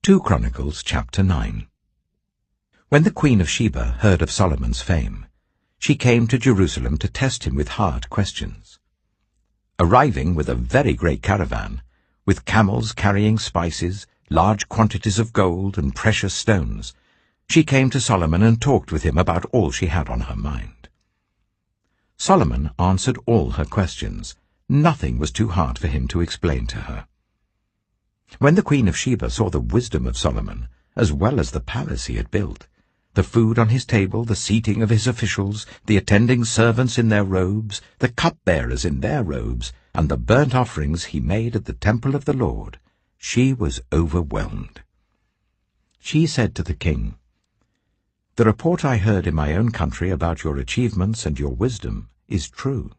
2 Chronicles chapter 9. When the Queen of Sheba heard of Solomon's fame, she came to Jerusalem to test him with hard questions. Arriving with a very great caravan, with camels carrying spices, large quantities of gold and precious stones, she came to Solomon and talked with him about all she had on her mind. Solomon answered all her questions. Nothing was too hard for him to explain to her. When the Queen of Sheba saw the wisdom of Solomon, as well as the palace he had built, the food on his table, the seating of his officials, the attending servants in their robes, the cupbearers in their robes, and the burnt offerings he made at the temple of the Lord, she was overwhelmed. She said to the king, "The report I heard in my own country about your achievements and your wisdom is true.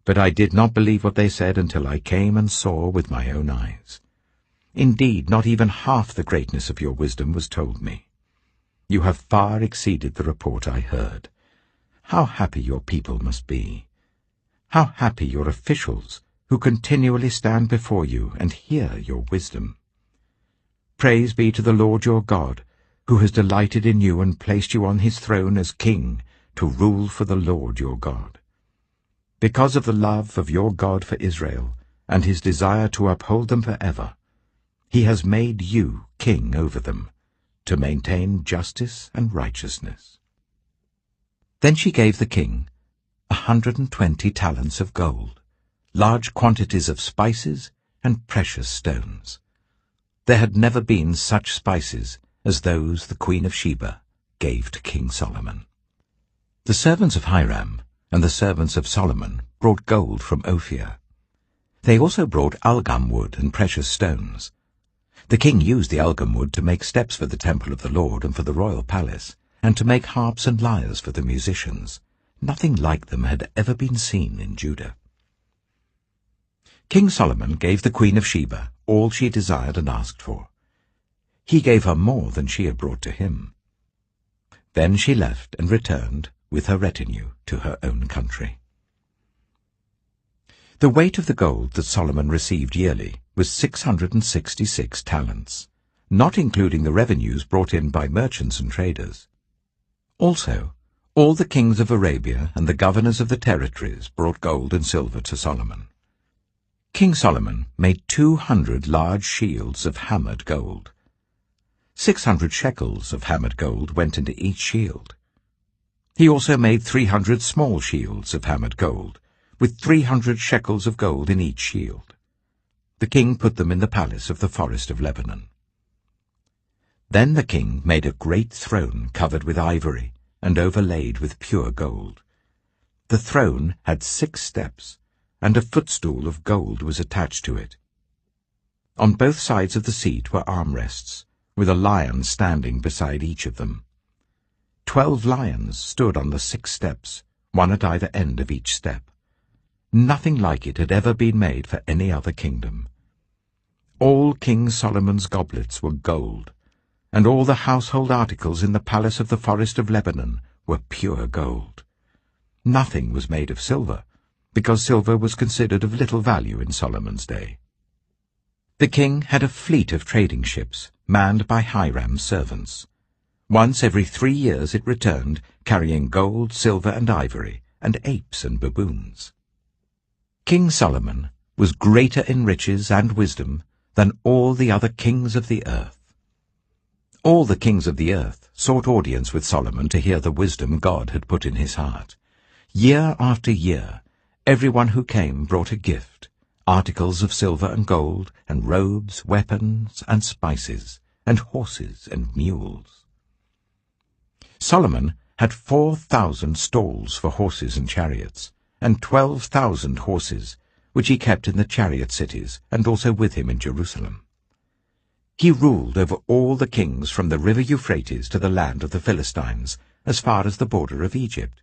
But I did not believe what they said until I came and saw with my own eyes. Indeed, not even half the greatness of your wisdom was told me. You have far exceeded the report I heard. How happy your people must be! How happy your officials, who continually stand before you and hear your wisdom! Praise be to the Lord your God, who has delighted in you and placed you on his throne as king to rule for the Lord your God. Because of the love of your God for Israel and his desire to uphold them forever, he has made you king over them, to maintain justice and righteousness." Then she gave the king 120 talents of gold, large quantities of spices and precious stones. There had never been such spices as those the Queen of Sheba gave to King Solomon. The servants of Hiram and the servants of Solomon brought gold from Ophir. They also brought algum wood and precious stones. The king used the algum wood to make steps for the temple of the Lord and for the royal palace, and to make harps and lyres for the musicians. Nothing like them had ever been seen in Judah. King Solomon gave the Queen of Sheba all she desired and asked for. He gave her more than she had brought to him. Then she left and returned with her retinue to her own country. The weight of the gold that Solomon received yearly was 666 talents, not including the revenues brought in by merchants and traders. Also, all the kings of Arabia and the governors of the territories brought gold and silver to Solomon. King Solomon made 200 large shields of hammered gold. 600 shekels of hammered gold went into each shield. He also made 300 small shields of hammered gold, with 300 shekels of gold in each shield. The king put them in the palace of the forest of Lebanon. Then the king made a great throne covered with ivory and overlaid with pure gold. The throne had 6 steps, and a footstool of gold was attached to it. On both sides of the seat were armrests, with a lion standing beside each of them. 12 lions stood on the 6 steps, one at either end of each step. Nothing like it had ever been made for any other kingdom. All King Solomon's goblets were gold, and all the household articles in the palace of the forest of Lebanon were pure gold. Nothing was made of silver, because silver was considered of little value in Solomon's day. The king had a fleet of trading ships, manned by Hiram's servants. Once every 3 years it returned, carrying gold, silver, and ivory, and apes and baboons. King Solomon was greater in riches and wisdom than all the other kings of the earth. All the kings of the earth sought audience with Solomon to hear the wisdom God had put in his heart. Year after year, everyone who came brought a gift, articles of silver and gold, and robes, weapons, and spices, and horses and mules. Solomon had 4,000 stalls for horses and chariots, and 12,000 horses, which he kept in the chariot cities, and also with him in Jerusalem. He ruled over all the kings from the river Euphrates to the land of the Philistines, as far as the border of Egypt.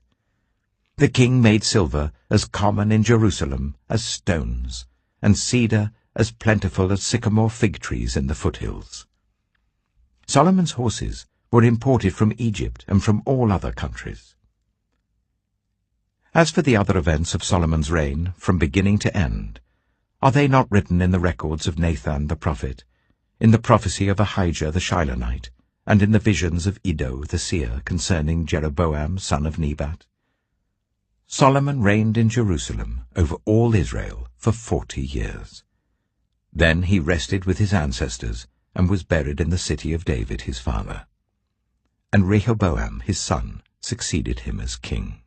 The king made silver as common in Jerusalem as stones, and cedar as plentiful as sycamore fig trees in the foothills. Solomon's horses were imported from Egypt and from all other countries. As for the other events of Solomon's reign, from beginning to end, are they not written in the records of Nathan the prophet, in the prophecy of Ahijah the Shilonite, and in the visions of Iddo the seer concerning Jeroboam son of Nebat. Solomon reigned in Jerusalem over all Israel for 40 years. Then he rested with his ancestors and was buried in the city of David his father. And Rehoboam his son succeeded him as king.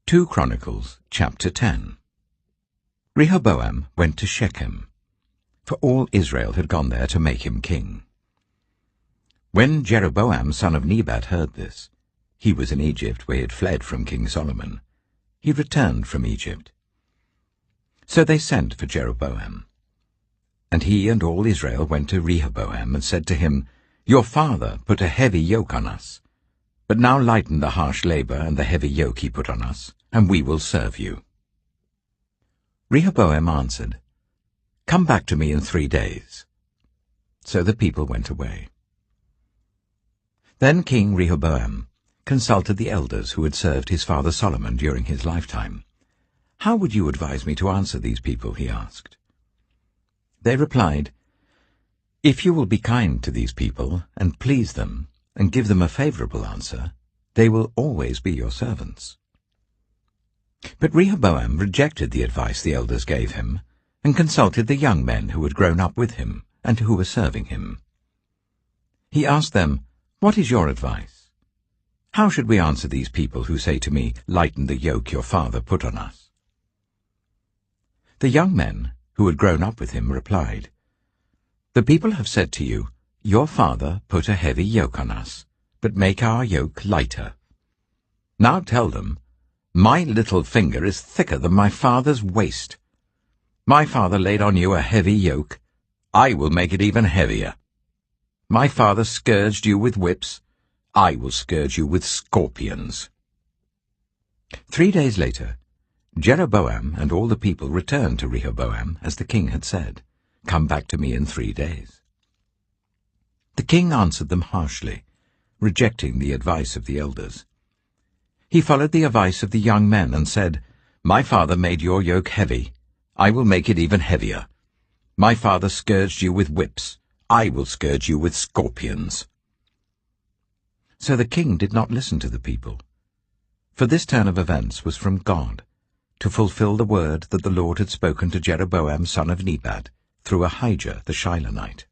2 Chronicles chapter 10. Rehoboam went to Shechem, for all Israel had gone there to make him king. When Jeroboam son of Nebat heard this, he was in Egypt where he had fled from King Solomon. He returned from Egypt. So they sent for Jeroboam. And he and all Israel went to Rehoboam and said to him, Your father put a heavy yoke on us, but now lighten the harsh labor and the heavy yoke he put on us, and we will serve you. Rehoboam answered, Come back to me in 3 days. So the people went away. Then King Rehoboam consulted the elders who had served his father Solomon during his lifetime. How would you advise me to answer these people, he asked. They replied, If you will be kind to these people and please them and give them a favorable answer, they will always be your servants. But Rehoboam rejected the advice the elders gave him and consulted the young men who had grown up with him and who were serving him. He asked them, What is your advice? How should we answer these people who say to me, Lighten the yoke your father put on us? The young men who had grown up with him replied, The people have said to you, Your father put a heavy yoke on us, but make our yoke lighter. Now tell them, My little finger is thicker than my father's waist. My father laid on you a heavy yoke. I will make it even heavier. My father scourged you with whips. I will scourge you with scorpions. 3 days later, Jeroboam and all the people returned to Rehoboam, as the king had said, Come back to me in 3 days. The king answered them harshly, rejecting the advice of the elders. He followed the advice of the young men and said, My father made your yoke heavy. I will make it even heavier. My father scourged you with whips. I will scourge you with scorpions. So the king did not listen to the people, for this turn of events was from God, to fulfill the word that the Lord had spoken to Jeroboam son of Nebat through Ahijah the Shilonite.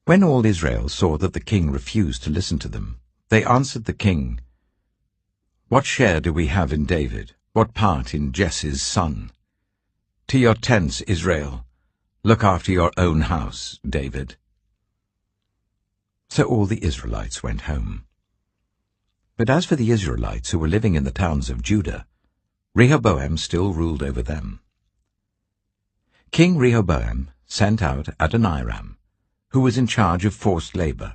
When all Israel saw that the king refused to listen to them, they answered the king, What share do we have in David? What part in Jesse's son? To your tents, Israel. Look after your own house, David. So all the Israelites went home. But as for the Israelites who were living in the towns of Judah, Rehoboam still ruled over them. King Rehoboam sent out Adoniram, who was in charge of forced labor.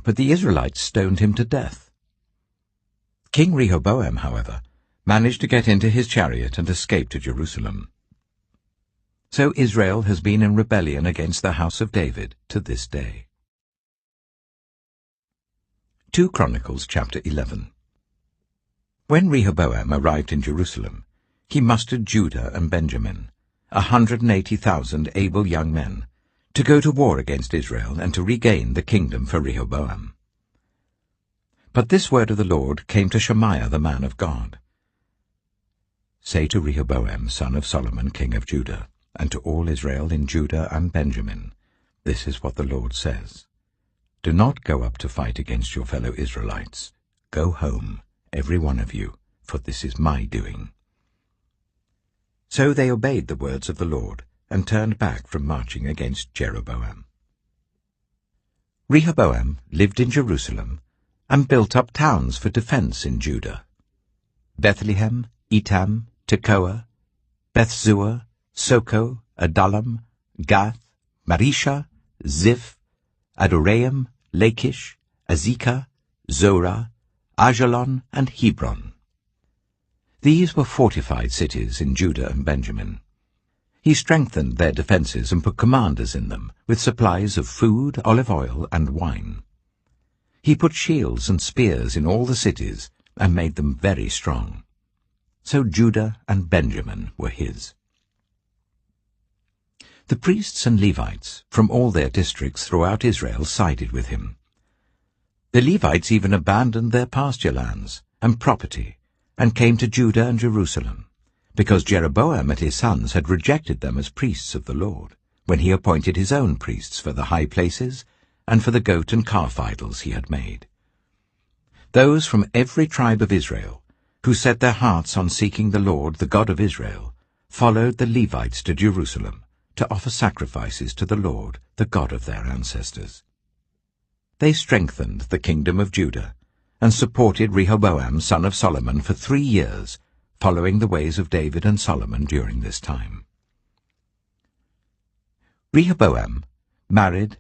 But the Israelites stoned him to death. King Rehoboam, however, managed to get into his chariot and escape to Jerusalem. So Israel has been in rebellion against the house of David to this day. 2 Chronicles chapter 11. When Rehoboam arrived in Jerusalem, he mustered Judah and Benjamin, 180,000 able young men, to go to war against Israel and to regain the kingdom for Rehoboam. But this word of the Lord came to Shemaiah the man of God. Say to Rehoboam son of Solomon king of Judah, and to all Israel in Judah and Benjamin, This is what the Lord says. Do not go up to fight against your fellow Israelites. Go home, every one of you, for this is my doing. So they obeyed the words of the Lord, and turned back from marching against Jeroboam. Rehoboam lived in Jerusalem, and built up towns for defense in Judah: Bethlehem, Etam, Tekoa, Bethzur, Soko, Adullam, Gath, Marisha, Ziph, Adoraim, Lachish, Azekah, Zorah, Ajalon, and Hebron. These were fortified cities in Judah and Benjamin. He strengthened their defenses and put commanders in them, with supplies of food, olive oil, and wine. He put shields and spears in all the cities, and made them very strong. So Judah and Benjamin were his. The priests and Levites from all their districts throughout Israel sided with him. The Levites even abandoned their pasture lands and property and came to Judah and Jerusalem, because Jeroboam and his sons had rejected them as priests of the Lord, when he appointed his own priests for the high places and for the goat and calf idols he had made. Those from every tribe of Israel, who set their hearts on seeking the Lord, the God of Israel, followed the Levites to Jerusalem to offer sacrifices to the Lord, the God of their ancestors. They strengthened the kingdom of Judah and supported Rehoboam, son of Solomon, for 3 years, following the ways of David and Solomon during this time. Rehoboam married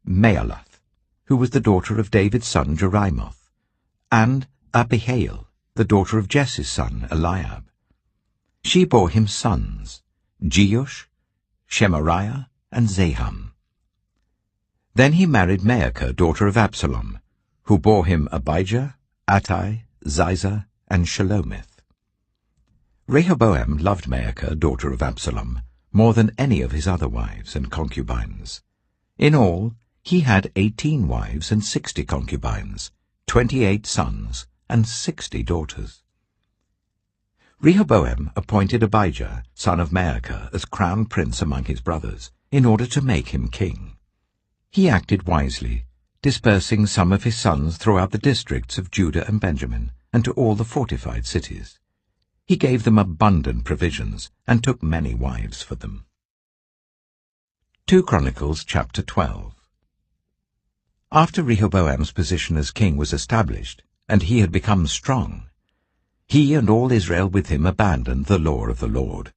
Mahalath, who was the daughter of David's son Jerimoth, and Abihail, the daughter of Jesse's son Eliab. She bore him sons, Jeush, Shemariah, and Zaham. Then he married Maacah, daughter of Absalom, who bore him Abijah, Attai, Ziza, and Shelomith. Rehoboam loved Maacah, daughter of Absalom, more than any of his other wives and concubines. In all, he had 18 wives and 60 concubines, 28 sons, and 60 daughters. Rehoboam appointed Abijah, son of Maacah, as crown prince among his brothers, in order to make him king. He acted wisely, dispersing some of his sons throughout the districts of Judah and Benjamin, and to all the fortified cities. He gave them abundant provisions, and took many wives for them. 2 Chronicles chapter 12. After Rehoboam's position as king was established, and he had become strong, he and all Israel with him abandoned the law of the Lord.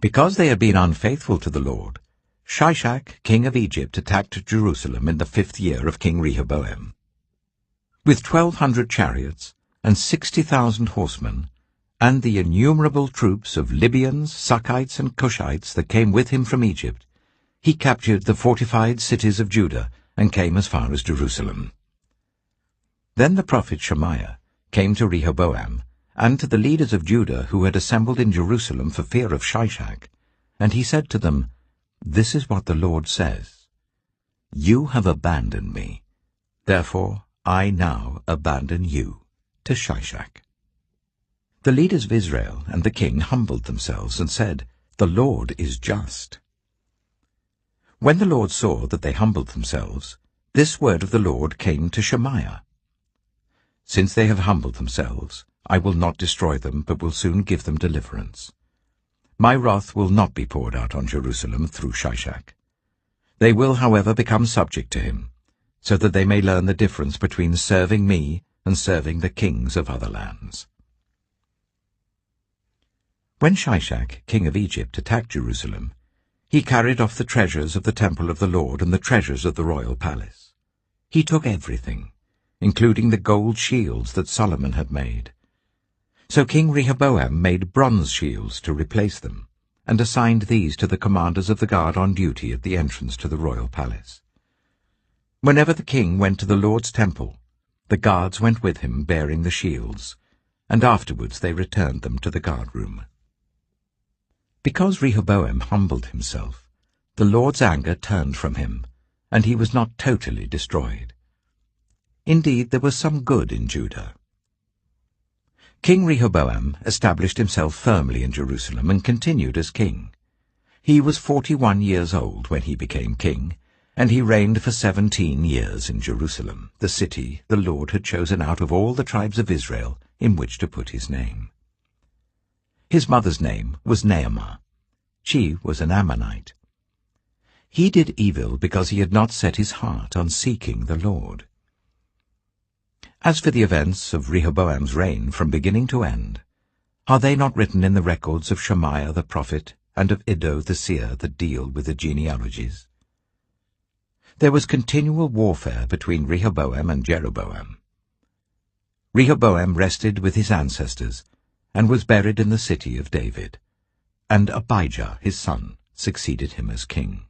Because they had been unfaithful to the Lord, Shishak, king of Egypt, attacked Jerusalem in the 5th year of King Rehoboam. With 1,200 chariots and 60,000 horsemen, and the innumerable troops of Libyans, Sukkites, and Cushites that came with him from Egypt, he captured the fortified cities of Judah and came as far as Jerusalem. Then the prophet Shemaiah came to Rehoboam and to the leaders of Judah who had assembled in Jerusalem for fear of Shishak, and he said to them, "This is what the Lord says. You have abandoned me, therefore I now abandon you to Shishak." The leaders of Israel and the king humbled themselves and said, "The Lord is just." When the Lord saw that they humbled themselves, this word of the Lord came to Shemaiah. "Since they have humbled themselves, I will not destroy them, but will soon give them deliverance. My wrath will not be poured out on Jerusalem through Shishak. They will, however, become subject to him, so that they may learn the difference between serving me and serving the kings of other lands." When Shishak, king of Egypt, attacked Jerusalem, he carried off the treasures of the temple of the Lord and the treasures of the royal palace. He took everything, including the gold shields that Solomon had made. So King Rehoboam made bronze shields to replace them, and assigned these to the commanders of the guard on duty at the entrance to the royal palace. Whenever the king went to the Lord's temple, the guards went with him bearing the shields, and afterwards they returned them to the guard-room. Because Rehoboam humbled himself, the Lord's anger turned from him, and he was not totally destroyed. Indeed, there was some good in Judah. King Rehoboam established himself firmly in Jerusalem and continued as king. He was 41 years old when he became king, and he reigned for 17 years in Jerusalem, the city the Lord had chosen out of all the tribes of Israel in which to put his name. His mother's name was Naamah. She was an Ammonite. He did evil because he had not set his heart on seeking the Lord. As for the events of Rehoboam's reign from beginning to end, are they not written in the records of Shemaiah the prophet and of Iddo the seer that deal with the genealogies? There was continual warfare between Rehoboam and Jeroboam. Rehoboam rested with his ancestors and was buried in the city of David, and Abijah his son succeeded him as king.